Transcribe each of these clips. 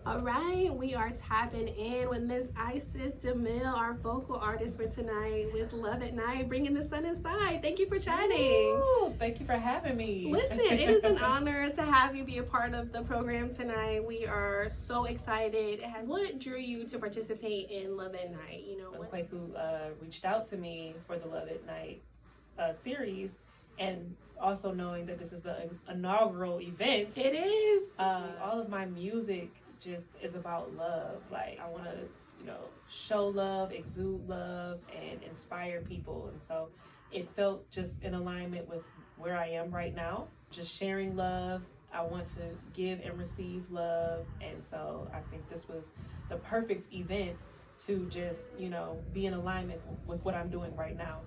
All right, we are tapping in with Miss Isis DeMille, our vocal artist for tonight with Love at Night, bringing the sun inside. Thank you for chatting. Ooh, thank you for having me. Listen, it is an honor to have you be a part of the program tonight. We are so excited. What drew you to participate in Love at Night? Kwaku reached out to me for the Love at Night series, and also knowing that this is the inaugural event. It is. All of my music just is about love. Like, I want to, show love, exude love, and inspire people. And so it felt just in alignment with where I am right now. Just sharing love. I want to give and receive love. And so I think this was the perfect event to just, be in alignment with what I'm doing right now.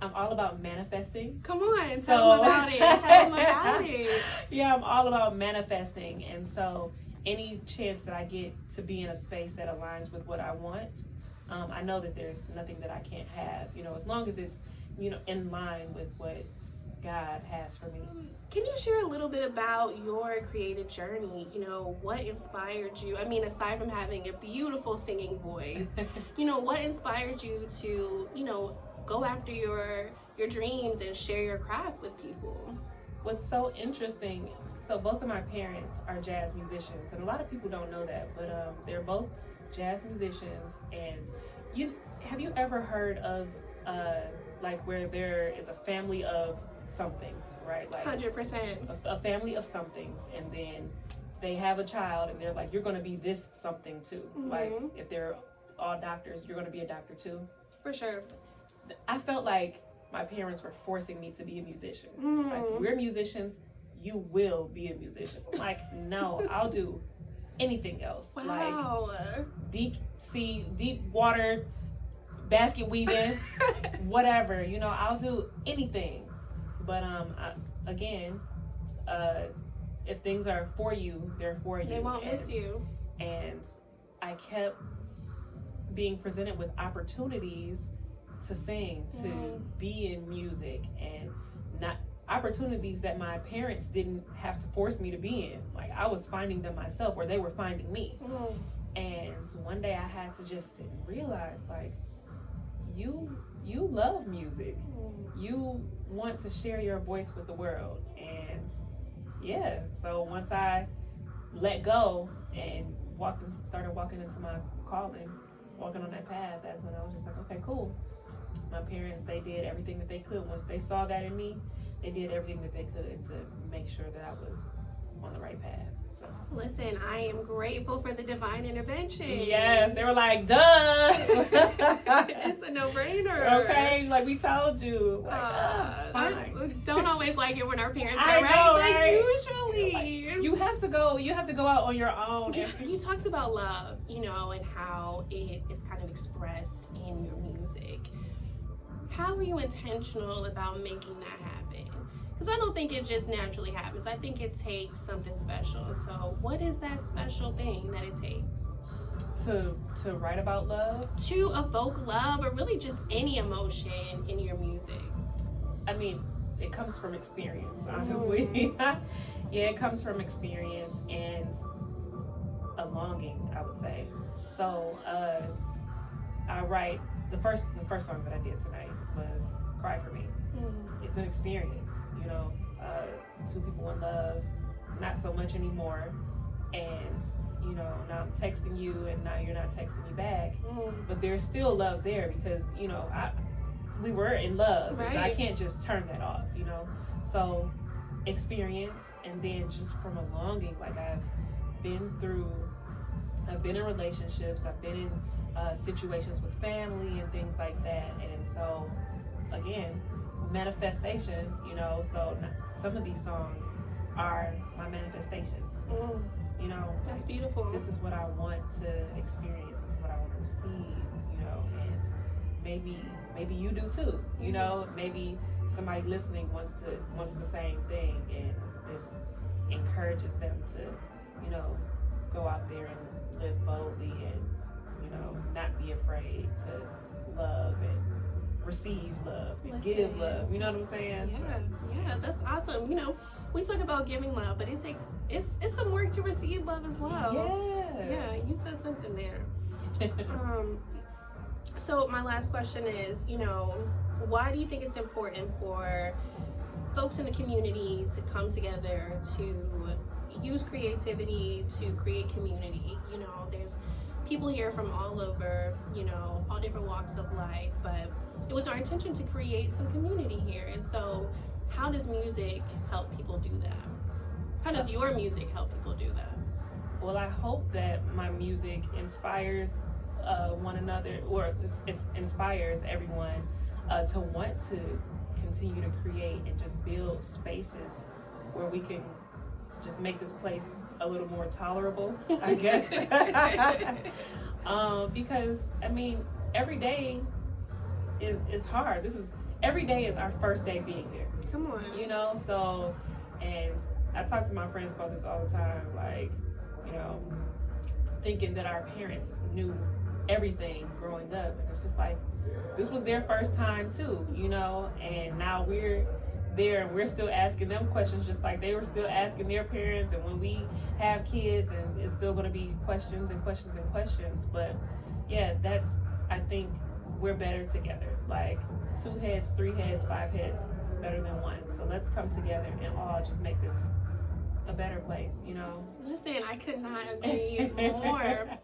I'm all about manifesting. Come on, tell them about it. Tell them about it. Yeah, I'm all about manifesting. And so any chance that I get to be in a space that aligns with what I want, I know that there's nothing that I can't have, as long as it's, in line with what God has for me. Can you share a little bit about your creative journey? What inspired you? I mean, aside from having a beautiful singing voice, what inspired you to, go after your dreams and share your craft with people? What's so interesting, so both of my parents are jazz musicians, and a lot of people don't know that, but they're both jazz musicians. And have you ever heard of like where there is a family of somethings, right? Like 100%. A family of somethings, and then they have a child and they're like, you're going to be this something too. Mm-hmm. Like if they're all doctors, you're going to be a doctor too. For sure. I felt like my parents were forcing me to be a musician. Mm-hmm. Like, we're musicians, you will be a musician. Like, no, I'll do anything else. Wow. Like deep sea, deep water, basket weaving, whatever, I'll do anything. But if things are for you, they're for you. They won't miss you. And I kept being presented with opportunities to sing, to be in music, and not opportunities that my parents didn't have to force me to be in. Like, I was finding them myself, or they were finding me. And one day I had to just sit and realize, like, you love music. You want to share your voice with the world. And yeah, so once I let go and started walking into my calling, walking on that path, that's when I was just like, okay, cool. My parents, they did everything that they could. Once they saw that in me, they did everything that they could to make sure that I was on the right path. So listen, I am grateful for the divine intervention. Yes, they were like, duh. It's a no-brainer. Okay, like we told you. Like, I don't always like it when our parents I are know, right? right? Usually. You have to go out on your own. You talked about love, and how it is kind of expressed in your music. How are you intentional about making that happen? Because I don't think it just naturally happens. I think it takes something special. So what is that special thing that it takes? To write about love? To evoke love, or really just any emotion in your music? I mean, it comes from experience, honestly. Yeah, it comes from experience and a longing, I would say. So I write, the first song that I did tonight was Cry For Me. It's an experience, two people in love, not so much anymore, and now I'm texting you and now you're not texting me back, but there's still love there because we were in love. Right. I can't just turn that off, so experience, and then just from a longing. Like, I've been in relationships, I've been in situations with family and things like that, and so again, manifestation, so some of these songs are my manifestations. That's beautiful. This is what I want to experience, this is what I want to receive, and maybe you do too, maybe somebody listening wants the same thing, and this encourages them to, go out there and live boldly and, not be afraid to love and receive love and give love. You know what I'm saying? Yeah, that's awesome. We talk about giving love, but it's some work to receive love as well. Yeah, you said something there. So my last question is, why do you think it's important for folks in the community to come together to use creativity to create community? There's people here from all over, all different walks of life, but it was our intention to create some community here. And so how does music help people do that? How does your music help people do that? Well, I hope that my music inspires one another, or it inspires everyone to want to continue to create and just build spaces where we can just make this place a little more tolerable, I guess. Because every day is hard. Every day is our first day being here. Come on. So, and I talk to my friends about this all the time, like, thinking that our parents knew everything growing up, and it's just like, this was their first time too, and now we're there and we're still asking them questions just like they were still asking their parents, and when we have kids, and it's still going to be questions and questions and questions. But yeah, I think we're better together, like 2 heads, 3 heads, 5 heads, better than one. So let's come together and all just make this a better place, Listen, I could not agree more.